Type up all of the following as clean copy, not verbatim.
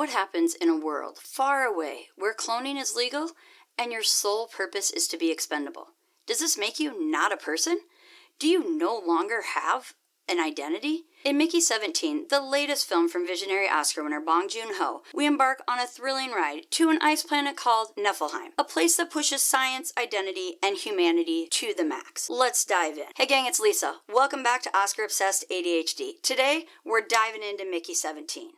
What happens in a world far away where cloning is legal and your sole purpose is to be expendable? Does this make you not a person? Do you no longer have an identity? In Mickey 17, the latest film from visionary Oscar winner Bong Joon Ho, we embark on a thrilling ride to an ice planet called Niflheim, a place that pushes science, identity, and humanity to the max. Let's dive in. Hey gang, it's Lisa. Welcome back to Oscar Obsessed ADHD. Today, we're diving into Mickey 17.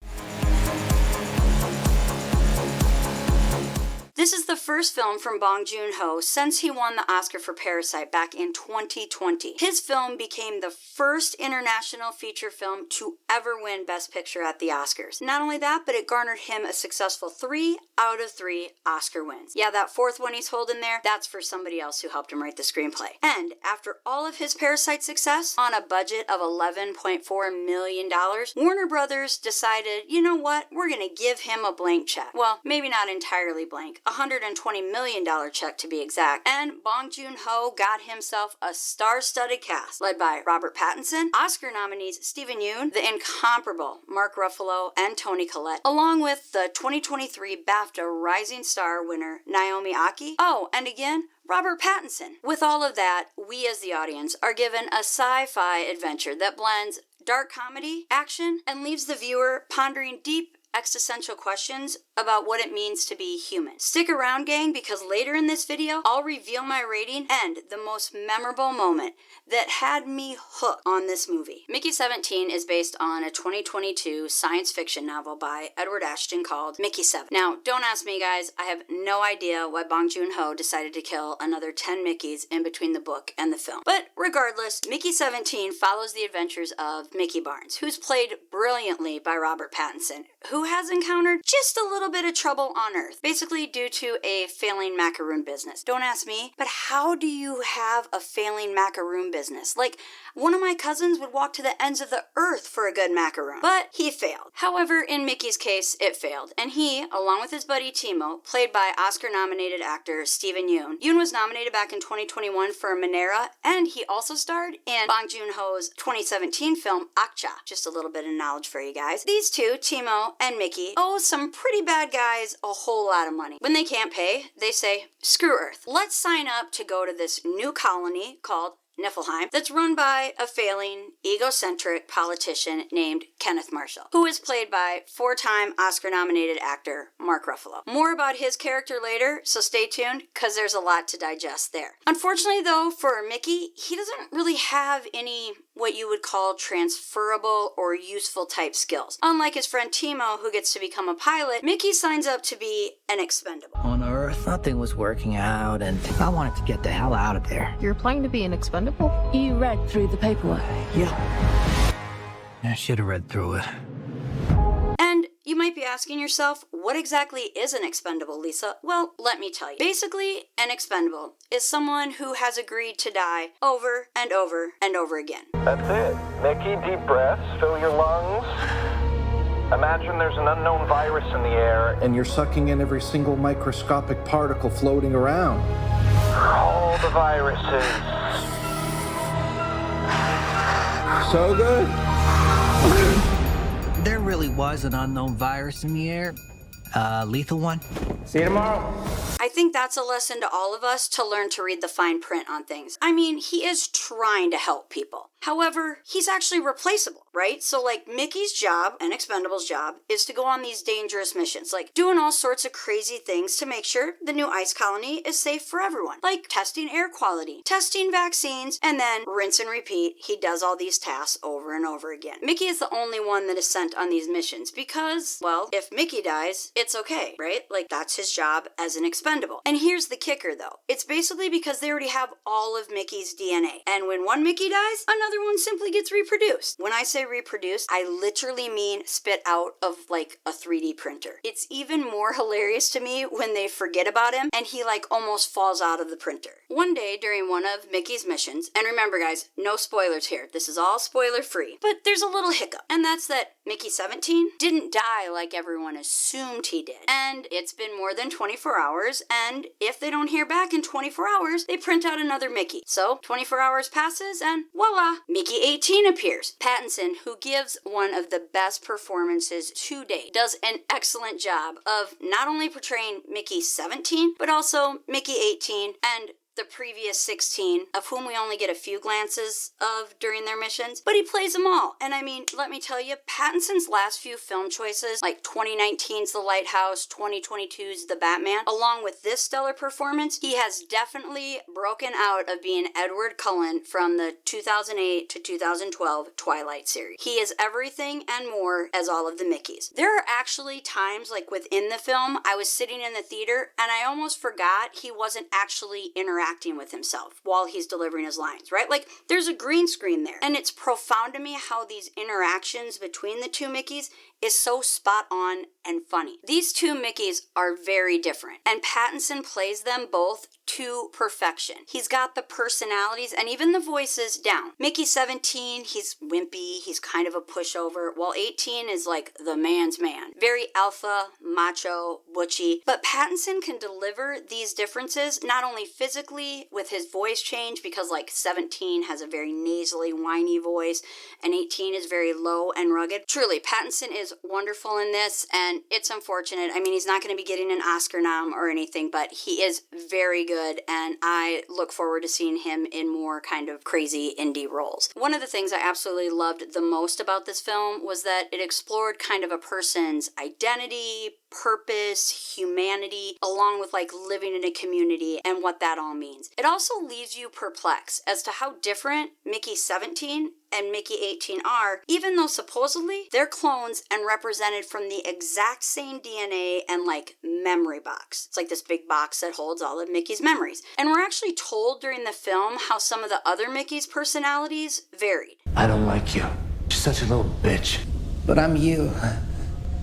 This is the first film from Bong Joon Ho since he won the Oscar for Parasite back in 2020. His film became the first international feature film to ever win Best Picture at the Oscars. Not only that, but it garnered him a successful 3 out of 3 Oscar wins. Yeah, that fourth one he's holding there, that's for somebody else who helped him write the screenplay. And after all of his Parasite success, on a budget of $11.4 million, Warner Brothers decided, you know what, we're gonna give him a blank check. Well, maybe not entirely blank. $120 million check to be exact, and Bong Joon Ho got himself a star-studded cast led by Robert Pattinson, Oscar nominees Steven Yeun, the incomparable Mark Ruffalo, and Toni Collette, along with the 2023 BAFTA Rising Star winner Naomi Aki. Oh, and again, Robert Pattinson. With all of that, we as the audience are given a sci-fi adventure that blends dark comedy, action, and leaves the viewer pondering deep existential questions about what it means to be human. Stick around, gang, because later in this video, I'll reveal my rating and the most memorable moment that had me hooked on this movie. Mickey 17 is based on a 2022 science fiction novel by Edward Ashton called Mickey 7. Now, don't ask me, guys. I have no idea why Bong Joon Ho decided to kill another 10 Mickeys in between the book and the film. But regardless, Mickey 17 follows the adventures of Mickey Barnes, who's played brilliantly by Robert Pattinson, who has encountered just a little bit of trouble on Earth, basically due to a failing macaroon business. Don't ask me, but how do you have a failing macaroon business? Like, one of my cousins would walk to the ends of the earth for a good macaroon, but he failed. However, in Mickey's case, it failed, and he, along with his buddy Timo, played by Oscar-nominated actor Steven Yeun. Yeun was nominated back in 2021 for Minera, and he also starred in Bong Joon Ho's 2017 film Akcha. Just a little bit of knowledge for you guys. These two, Timo and Mickey, owe some pretty bad guys a whole lot of money. When they can't pay, they say, screw Earth. Let's sign up to go to this new colony called Niflheim that's run by a failing, egocentric politician named Kenneth Marshall, who is played by 4-time Oscar-nominated actor Mark Ruffalo. More about his character later, so stay tuned, because there's a lot to digest there. Unfortunately, though, for Mickey, he doesn't really have any what you would call transferable or useful type skills. Unlike his friend Timo, who gets to become a pilot, Mickey signs up to be an expendable. On Earth, nothing was working out, and I wanted to get the hell out of there. You're applying to be an expendable? You read through the paperwork? Yeah. I should have read through it. And you might be asking yourself, what exactly is an expendable, Lisa? Well, let me tell you. Basically, an expendable is someone who has agreed to die over and over and over again. That's it. Mickey, deep breaths, fill your lungs. Imagine there's an unknown virus in the air, and you're sucking in every single microscopic particle floating around. All the viruses. So good. There really was an unknown virus in the air. Lethal one. See you tomorrow. I think that's a lesson to all of us to learn to read the fine print on things. I mean, he is trying to help people. However, he's actually replaceable, right? So like Mickey's job and Expendable's job is to go on these dangerous missions, like doing all sorts of crazy things to make sure the new ice colony is safe for everyone, like testing air quality, testing vaccines, and then rinse and repeat. He does all these tasks over and over again. Mickey is the only one that is sent on these missions because, well, if Mickey dies, it's okay, right? Like that's his job as an expendable. And here's the kicker though. It's basically because they already have all of Mickey's DNA. And when one Mickey dies, another one simply gets reproduced. When I say reproduce, I literally mean spit out of like a 3D printer. It's even more hilarious to me when they forget about him and he like almost falls out of the printer. One day during one of Mickey's missions, and remember guys, no spoilers here. This is all spoiler free. But there's a little hiccup, and that's that Mickey 17 didn't die like everyone assumed he did. And it's been more than 24 hours, and if they don't hear back in 24 hours, they print out another Mickey. So 24 hours passes, and voila, Mickey 18 appears. Pattinson, who gives one of the best performances to date, does an excellent job of not only portraying Mickey 17, but also Mickey 18 and the previous 16, of whom we only get a few glances of during their missions, but he plays them all. And I mean, let me tell you, Pattinson's last few film choices, like 2019's The Lighthouse, 2022's The Batman, along with this stellar performance, he has definitely broken out of being Edward Cullen from the 2008 to 2012 Twilight series. He is everything and more as all of the Mickeys. There are actually times, like within the film, I was sitting in the theater and I almost forgot he wasn't actually interacting with himself while he's delivering his lines, right? Like, there's a green screen there. And it's profound to me how these interactions between the two Mickeys is so spot on and funny. These two Mickeys are very different, and Pattinson plays them both to perfection. He's got the personalities and even the voices down. Mickey 17, he's wimpy, he's kind of a pushover, while 18 is like the man's man. Very alpha, macho, butchy. But Pattinson can deliver these differences not only physically with his voice change, because like 17 has a very nasally, whiny voice, and 18 is very low and rugged. Truly, Pattinson is wonderful in this, and it's unfortunate. I mean, he's not going to be getting an Oscar nom or anything, but he is very good, and I look forward to seeing him in more kind of crazy indie roles. One of the things I absolutely loved the most about this film was that it explored kind of a person's identity, purpose, humanity, along with like living in a community and what that all means. It also leaves you perplexed as to how different Mickey 17 and Mickey 18 are, even though supposedly they're clones and represented from the exact same DNA and like memory box. It's like this big box that holds all of Mickey's memories. And we're actually told during the film how some of the other Mickey's personalities varied. I don't like you. You're such a little bitch. But I'm you.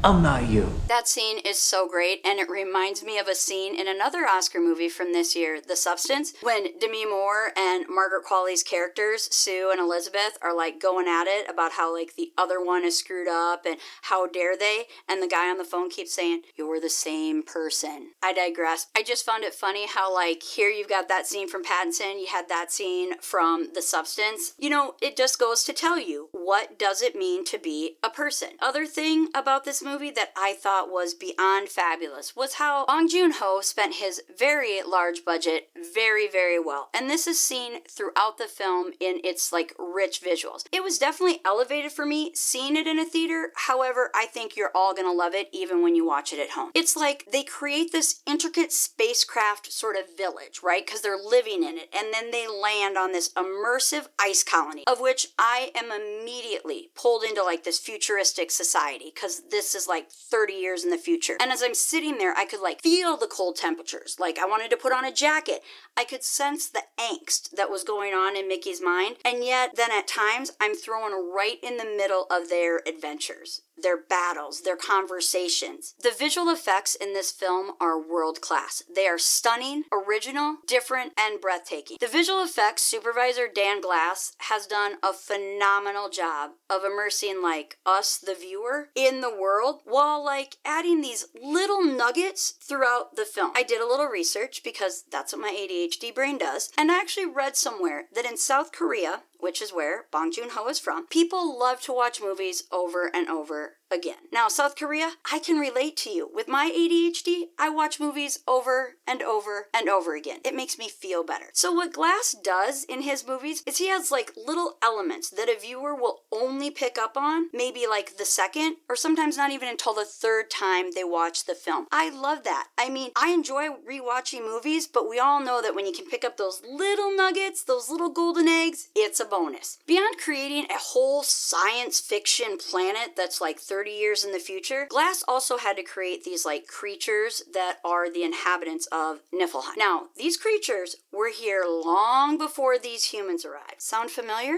I'm not you. That scene is so great, and it reminds me of a scene in another Oscar movie from this year, The Substance, when Demi Moore and Margaret Qualley's characters, Sue and Elizabeth, are like going at it about how like the other one is screwed up and how dare they, and the guy on the phone keeps saying, "You're the same person." I digress. I just found it funny how like here you've got that scene from Pattinson, you had that scene from The Substance. You know, it just goes to tell you, what does it mean to be a person? Other thing about this movie that I thought was beyond fabulous was how Bong Joon Ho spent his very large budget very, very well. And this is seen throughout the film in its like rich visuals. It was definitely elevated for me seeing it in a theater. However, I think you're all gonna love it even when you watch it at home. It's like they create this intricate spacecraft sort of village, right? Because they're living in it. And then they land on this immersive ice colony, of which I am immediately pulled into like this futuristic society, because this is like 30 years in the future. And as I'm sitting there, I could like feel the cold temperatures. Like I wanted to put on a jacket. I could sense the angst that was going on in Mickey's mind. And yet then at times I'm thrown right in the middle of their adventures, their battles, their conversations. The visual effects in this film are world class. They are stunning, original, different, and breathtaking. The visual effects supervisor Dan Glass has done a phenomenal job of immersing like us, the viewer, in the world while like adding these little nuggets throughout the film. I did a little research because that's what my ADHD brain does, and I actually read somewhere that in South Korea, which is where Bong Joon Ho is from, people love to watch movies over and over again. Now, South Korea, I can relate to you. With my ADHD, I watch movies over and over and over again. It makes me feel better. So what Glass does in his movies is he has like little elements that a viewer will only pick up on maybe like the second, or sometimes not even until the third time they watch the film. I love that. I mean, I enjoy rewatching movies, but we all know that when you can pick up those little nuggets, those little golden eggs, it's a bonus. Beyond creating a whole science fiction planet that's like 30 years in the future, Glass also had to create these like creatures that are the inhabitants of Niflheim. Now, these creatures were here long before these humans arrived. Sound familiar?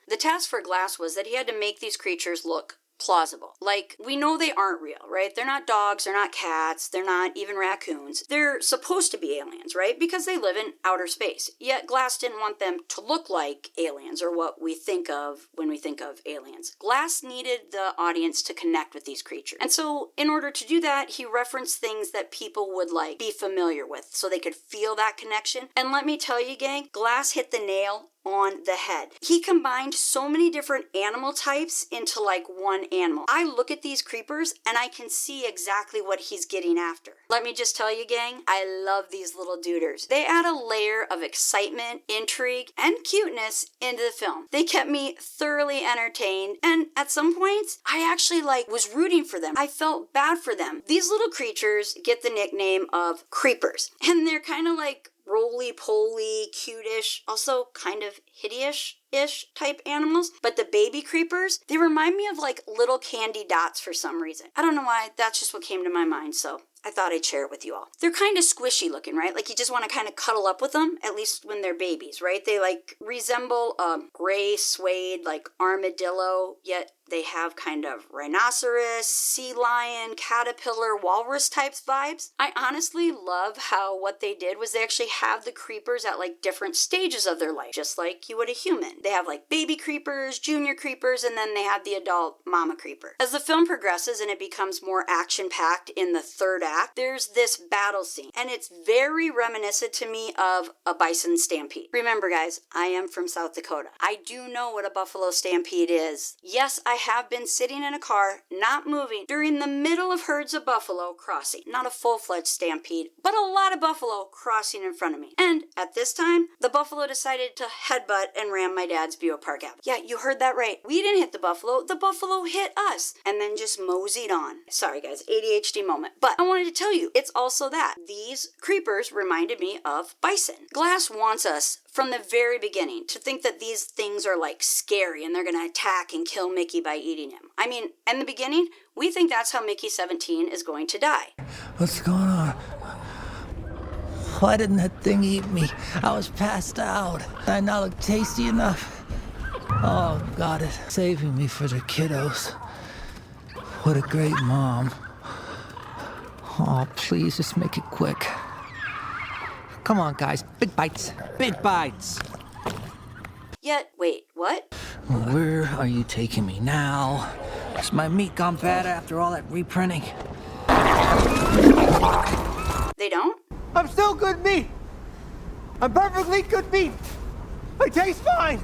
The task for Glass was that he had to make these creatures look plausible. Like, we know they aren't real, right? They're not dogs, they're not cats, they're not even raccoons. They're supposed to be aliens, right? Because they live in outer space. Yet Glass didn't want them to look like aliens, or what we think of when we think of aliens. Glass needed the audience to connect with these creatures. And so, in order to do that, he referenced things that people would like be familiar with, so they could feel that connection. And let me tell you, gang, Glass hit the nail on the head. He combined so many different animal types into like one animal. I look at these creepers and I can see exactly what he's getting after. Let me just tell you, gang, I love these little duders. They add a layer of excitement, intrigue, and cuteness into the film. They kept me thoroughly entertained, and at some points, I actually was rooting for them. I felt bad for them. These little creatures get the nickname of creepers, and they're kind of like roly-poly, cute-ish, also kind of hideous-ish type animals. But the baby creepers, they remind me of like little candy dots for some reason. I don't know why, that's just what came to my mind, so I thought I'd share it with you all. They're kind of squishy looking, right? Like you just want to kind of cuddle up with them, at least when they're babies, right? They like resemble a gray suede like armadillo, yet they have kind of rhinoceros, sea lion, caterpillar, walrus types vibes. I honestly love how what they did was they actually have the creepers at like different stages of their life, just like you would a human. They have like baby creepers, junior creepers, and then they have the adult mama creeper. As the film progresses and it becomes more action-packed in the third act, there's this battle scene, and it's very reminiscent to me of a bison stampede. Remember, guys, I am from South Dakota. I do know what a buffalo stampede is. Yes, I have been sitting in a car, not moving, during the middle of herds of buffalo crossing. Not a full-fledged stampede, but a lot of buffalo crossing in front of me. And at this time, the buffalo decided to headbutt and ram my dad's Buick Park Avenue. Yeah, you heard that right. We didn't hit the buffalo hit us, and then just moseyed on. Sorry, guys, ADHD moment. But I wanted to tell you, it's also that. These creepers reminded me of bison. Glass wants us from the very beginning to think that these things are like scary and they're gonna attack and kill Mickey by eating him. I mean, in the beginning, we think that's how Mickey 17 is going to die. What's going on? Why didn't that thing eat me? I was passed out. Did I not look tasty enough? Oh, God, it's saving me for the kiddos. What a great mom. Oh, please, just make it quick. Come on, guys. Big bites. Big bites. Yet, wait, what? Where are you taking me now? Is my meat gone bad after all that reprinting? They don't? I'm still good meat. I'm perfectly good meat. I taste fine.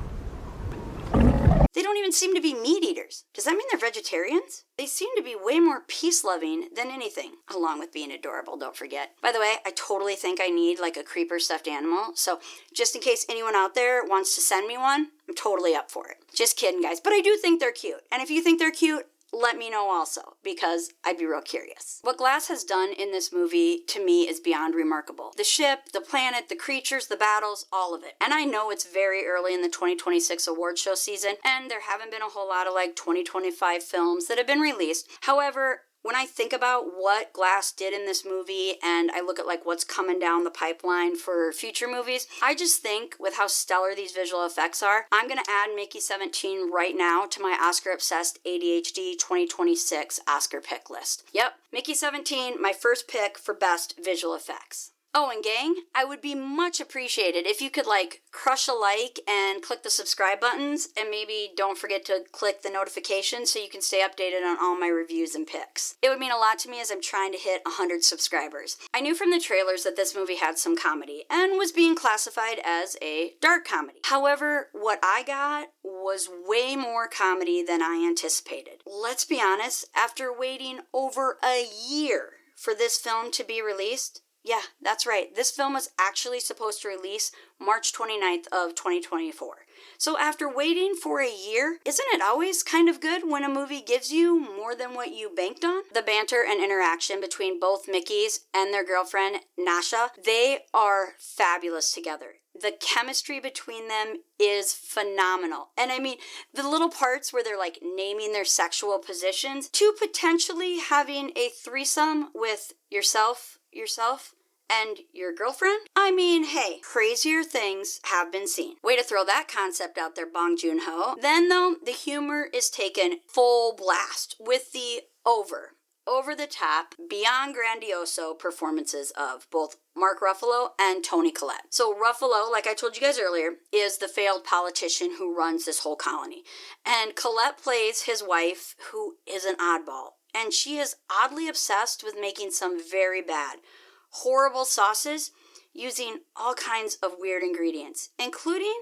They don't even seem to be meat eaters. Does that mean they're vegetarians? They seem to be way more peace-loving than anything, along with being adorable, don't forget. By the way, I totally think I need like a creeper stuffed animal, so just in case anyone out there wants to send me one, I'm totally up for it. Just kidding, guys, but I do think they're cute. And if you think they're cute, let me know also, because I'd be real curious. What Glass has done in this movie, to me, is beyond remarkable. The ship, the planet, the creatures, the battles, all of it. And I know it's very early in the 2026 award show season, and there haven't been a whole lot of like 2025 films that have been released. However, when I think about what Glass did in this movie and I look at like what's coming down the pipeline for future movies, I just think with how stellar these visual effects are, I'm going to add Mickey 17 right now to my Oscar-obsessed ADHD 2026 Oscar pick list. Yep, Mickey 17, my first pick for best visual effects. Oh, and gang, I would be much appreciated if you could like crush a like and click the subscribe buttons, and maybe don't forget to click the notifications so you can stay updated on all my reviews and picks. It would mean a lot to me as I'm trying to hit 100 subscribers. I knew from the trailers that this movie had some comedy and was being classified as a dark comedy. However, what I got was way more comedy than I anticipated. Let's be honest, after waiting over a year for this film to be released, yeah, that's right. This film was actually supposed to release March 29th of 2024. So after waiting for a year, isn't it always kind of good when a movie gives you more than what you banked on? The banter and interaction between both Mickeys and their girlfriend, Nasha, they are fabulous together. The chemistry between them is phenomenal. And I mean, the little parts where they're like naming their sexual positions to potentially having a threesome with yourself, and your girlfriend? I mean, hey, crazier things have been seen. Way to throw that concept out there, Bong Joon Ho. Then though, the humor is taken full blast with the over the top, beyond grandioso performances of both Mark Ruffalo and Toni Collette. So Ruffalo, like I told you guys earlier, is the failed politician who runs this whole colony. And Collette plays his wife, who is an oddball. And she is oddly obsessed with making some very bad, horrible sauces using all kinds of weird ingredients, including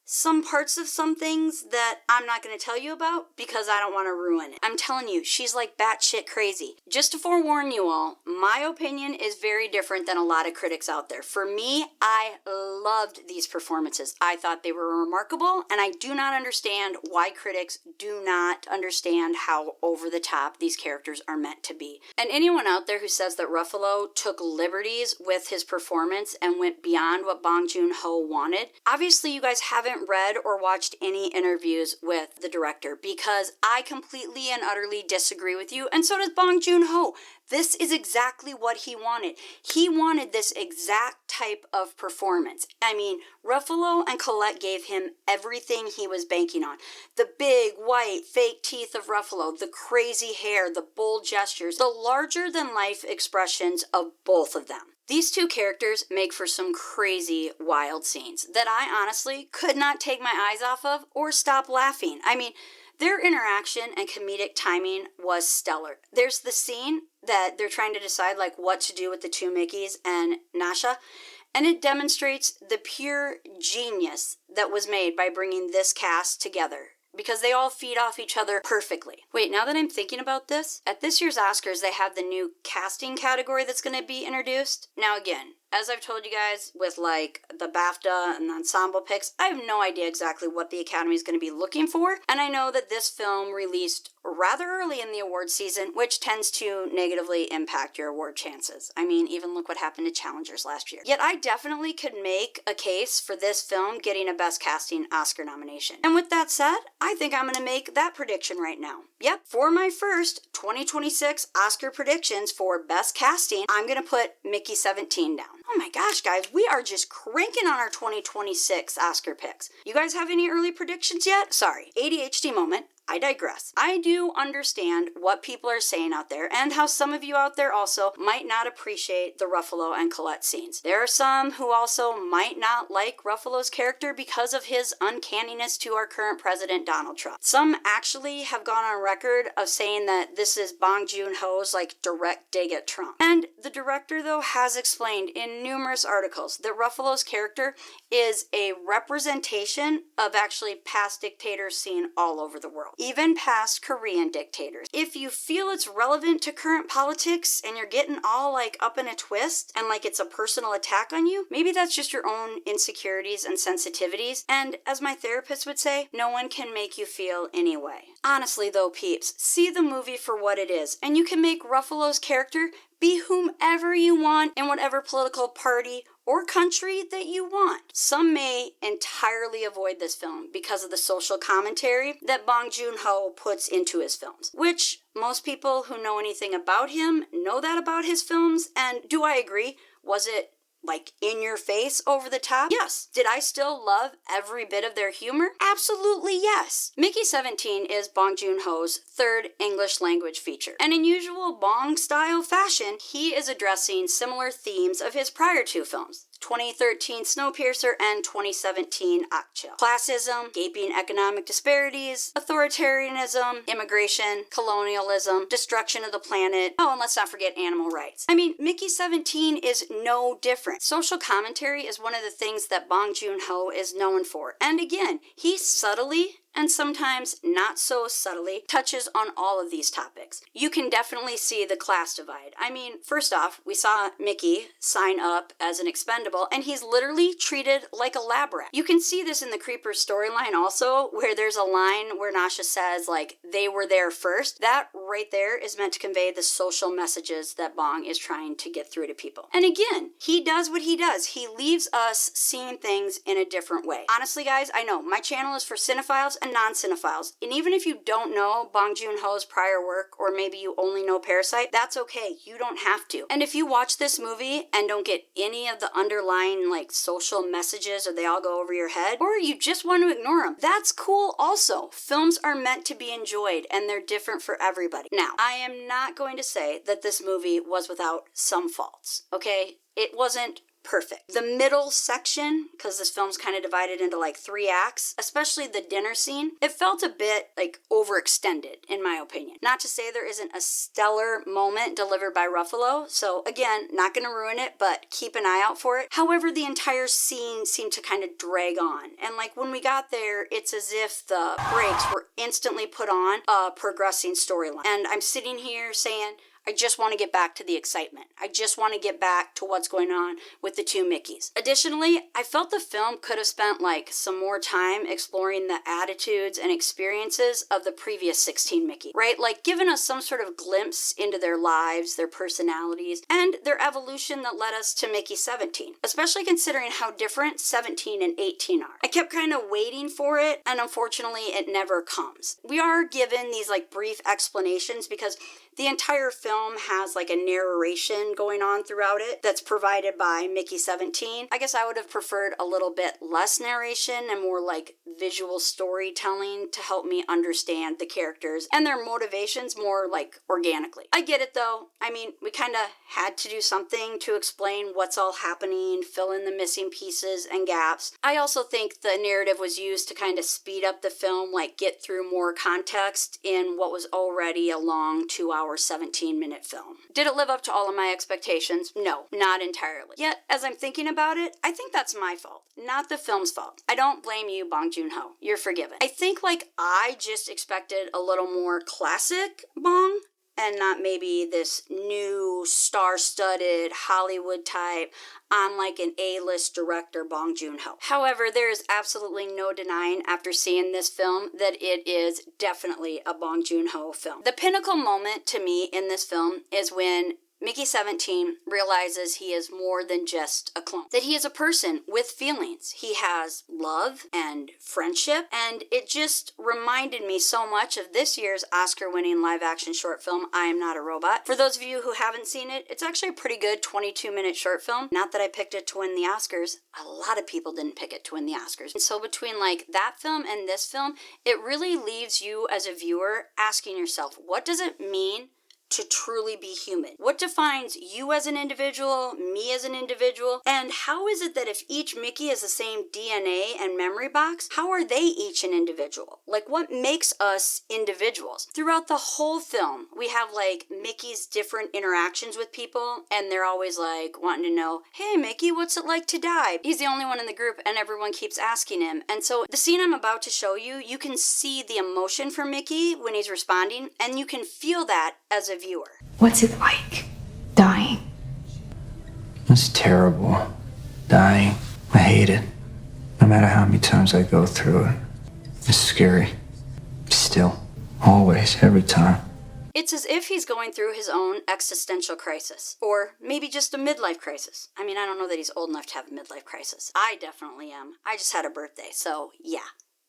some parts of some things that I'm not going to tell you about because I don't want to ruin it. I'm telling you, she's like batshit crazy. Just to forewarn you all, my opinion is very different than a lot of critics out there. For me, I loved these performances. I thought they were remarkable, and I do not understand why critics do not understand how over the top these characters are meant to be. And anyone out there who says that Ruffalo took liberties with his performance and went beyond what Bong Joon Ho wanted, obviously you guys haven't read or watched any interviews with the director, because I completely and utterly disagree with you, and so does Bong Joon Ho. This is exactly what he wanted. He wanted this exact type of performance. I mean, Ruffalo and Collette gave him everything he was banking on. The big, white, fake teeth of Ruffalo, the crazy hair, the bold gestures, the larger-than-life expressions of both of them. These two characters make for some crazy, wild scenes that I honestly could not take my eyes off of or stop laughing. I mean, their interaction and comedic timing was stellar. There's the scene that they're trying to decide like what to do with the two Mickeys and Nasha, and it demonstrates the pure genius that was made by bringing this cast together, because they all feed off each other perfectly. Wait, now that I'm thinking about this, at this year's Oscars, they have the new casting category that's going to be introduced. Now again, as I've told you guys with like the BAFTA and the ensemble picks, I have no idea exactly what the Academy is going to be looking for. And I know that this film released rather early in the award season, which tends to negatively impact your award chances. I mean, even look what happened to Challengers last year. Yet I definitely could make a case for this film getting a Best Casting Oscar nomination. And with that said, I think I'm going to make that prediction right now. Yep, for my first 2026 Oscar predictions for Best Casting, I'm going to put Mickey 17 down. Oh my gosh, guys, we are just cranking on our 2026 Oscar picks. You guys have any early predictions yet? Sorry, ADHD moment. I digress. I do understand what people are saying out there and how some of you out there also might not appreciate the Ruffalo and Collette scenes. There are some who also might not like Ruffalo's character because of his uncanniness to our current president, Donald Trump. Some actually have gone on record of saying that this is Bong Joon Ho's like direct dig at Trump. And the director though has explained in numerous articles that Ruffalo's character is a representation of actually past dictators seen all over the world, even past Korean dictators. If you feel it's relevant to current politics and you're getting all like up in a twist and like it's a personal attack on you, maybe that's just your own insecurities and sensitivities. And as my therapist would say, no one can make you feel any way. Honestly though, peeps, see the movie for what it is, and you can make Ruffalo's character be whomever you want in whatever political party or country that you want. Some may entirely avoid this film because of the social commentary that Bong Joon Ho puts into his films, which most people who know anything about him know that about his films. And do I agree? Was it like in your face, over the top? Yes. Did I still love every bit of their humor? Absolutely yes. Mickey 17 is Bong Joon Ho's third English language feature. And in usual Bong style fashion, he is addressing similar themes of his prior two films, 2013 Snowpiercer and 2017 Akchill. Classism, gaping economic disparities, authoritarianism, immigration, colonialism, destruction of the planet. Oh, and let's not forget animal rights. I mean, Mickey 17 is no different. Social commentary is one of the things that Bong Joon Ho is known for. And again, he subtly and sometimes not so subtly touches on all of these topics. You can definitely see the class divide. I mean, first off, we saw Mickey sign up as an expendable, and he's literally treated like a lab rat. You can see this in the Creepers storyline also, where there's a line where Nasha says, like, they were there first. That right there is meant to convey the social messages that Bong is trying to get through to people. And again, he does what he does. He leaves us seeing things in a different way. Honestly, guys, I know my channel is for cinephiles and non-cinephiles. And even if you don't know Bong Joon Ho's prior work, or maybe you only know Parasite, that's okay. You don't have to. And if you watch this movie and don't get any of the underlying like social messages, or they all go over your head, or you just want to ignore them, that's cool also. Films are meant to be enjoyed, and they're different for everybody. Now, I am not going to say that this movie was without some faults, okay? It wasn't perfect. The middle section, because this film's kind of divided into like 3 acts, especially the dinner scene, it felt a bit like overextended in my opinion. Not to say there isn't a stellar moment delivered by Ruffalo, so again, not going to ruin it, but keep an eye out for it. However, the entire scene seemed to kind of drag on, and like when we got there, it's as if the brakes were instantly put on a progressing storyline. And I'm sitting here saying, I just want to get back to the excitement. I just want to get back to what's going on with the 2 Mickeys. Additionally, I felt the film could have spent like some more time exploring the attitudes and experiences of the previous 16 Mickey, right? Like giving us some sort of glimpse into their lives, their personalities, and their evolution that led us to Mickey 17, especially considering how different 17 and 18 are. I kept kind of waiting for it, and unfortunately it never comes. We are given these like brief explanations because the entire film has like a narration going on throughout it that's provided by Mickey 17. I guess I would have preferred a little bit less narration and more like visual storytelling to help me understand the characters and their motivations more like organically. I get it though. I mean, we kind of had to do something to explain what's all happening, fill in the missing pieces and gaps. I also think the narrative was used to kind of speed up the film, like get through more context in what was already a long 2-hour 17-minute film. Did it live up to all of my expectations? No, not entirely. Yet, as I'm thinking about it, I think that's my fault, not the film's fault. I don't blame you, Bong Joon Ho. You're forgiven. I think like I just expected a little more classic Bong, and not maybe this new star-studded Hollywood type on like an A-list director Bong Joon Ho. However, there is absolutely no denying after seeing this film that it is definitely a Bong Joon Ho film. The pinnacle moment to me in this film is when Mickey 17 realizes he is more than just a clone, that he is a person with feelings. He has love and friendship, and it just reminded me so much of this year's Oscar-winning live-action short film, I Am Not a Robot. For those of you who haven't seen it, it's actually a pretty good 22-minute short film. Not that I picked it to win the Oscars. A lot of people didn't pick it to win the Oscars. And so between like that film and this film, it really leaves you as a viewer asking yourself, what does it mean to truly be human? What defines you as an individual, me as an individual, and how is it that if each Mickey is the same DNA and memory box, how are they each an individual? Like, what makes us individuals? Throughout the whole film, we have like Mickey's different interactions with people, and they're always like wanting to know, hey Mickey, what's it like to die? He's the only one in the group and everyone keeps asking him. And so the scene I'm about to show you, you can see the emotion from Mickey when he's responding, and you can feel that as a viewer. What's it like, dying? It's terrible. Dying. I hate it. No matter how many times I go through it. It's scary. Still. Always. Every time. It's as if he's going through his own existential crisis. Or maybe just a midlife crisis. I mean, I don't know that he's old enough to have a midlife crisis. I definitely am. I just had a birthday, so yeah.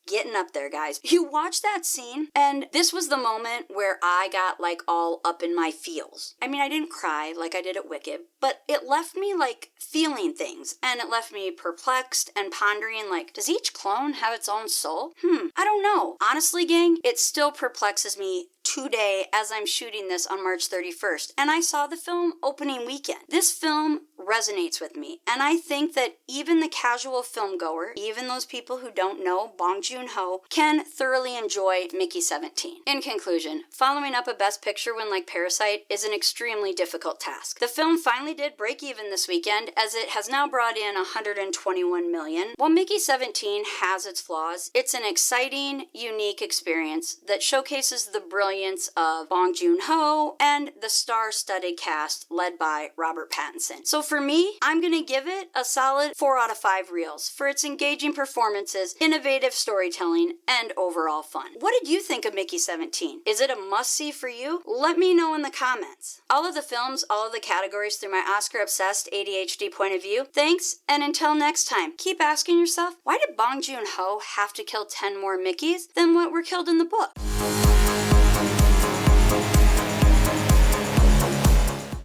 Getting up there, guys. You watch that scene, and this was the moment where I got like all up in my feels. I mean, I didn't cry like I did at Wicked, but it left me like feeling things, and it left me perplexed and pondering like, does each clone have its own soul? I don't know. Honestly, gang, it still perplexes me today as I'm shooting this on March 31st, and I saw the film opening weekend. This film resonates with me, and I think that even the casual film goer, even those people who don't know Bong Joon Ho, can thoroughly enjoy Mickey 17. In conclusion, following up a Best Picture win like Parasite is an extremely difficult task. The film finally did break even this weekend, as it has now brought in $121 million. While Mickey 17 has its flaws, it's an exciting, unique experience that showcases the brilliance of Bong Joon Ho and the star-studded cast led by Robert Pattinson. So for me, I'm gonna give it a solid 4 out of 5 reels for its engaging performances, innovative storytelling, and overall fun. What did you think of Mickey 17? Is it a must-see for you? Let me know in the comments. All of the films, all of the categories through my Oscar-obsessed ADHD point of view. Thanks, and until next time, keep asking yourself, why did Bong Joon Ho have to kill 10 more Mickeys than what were killed in the book?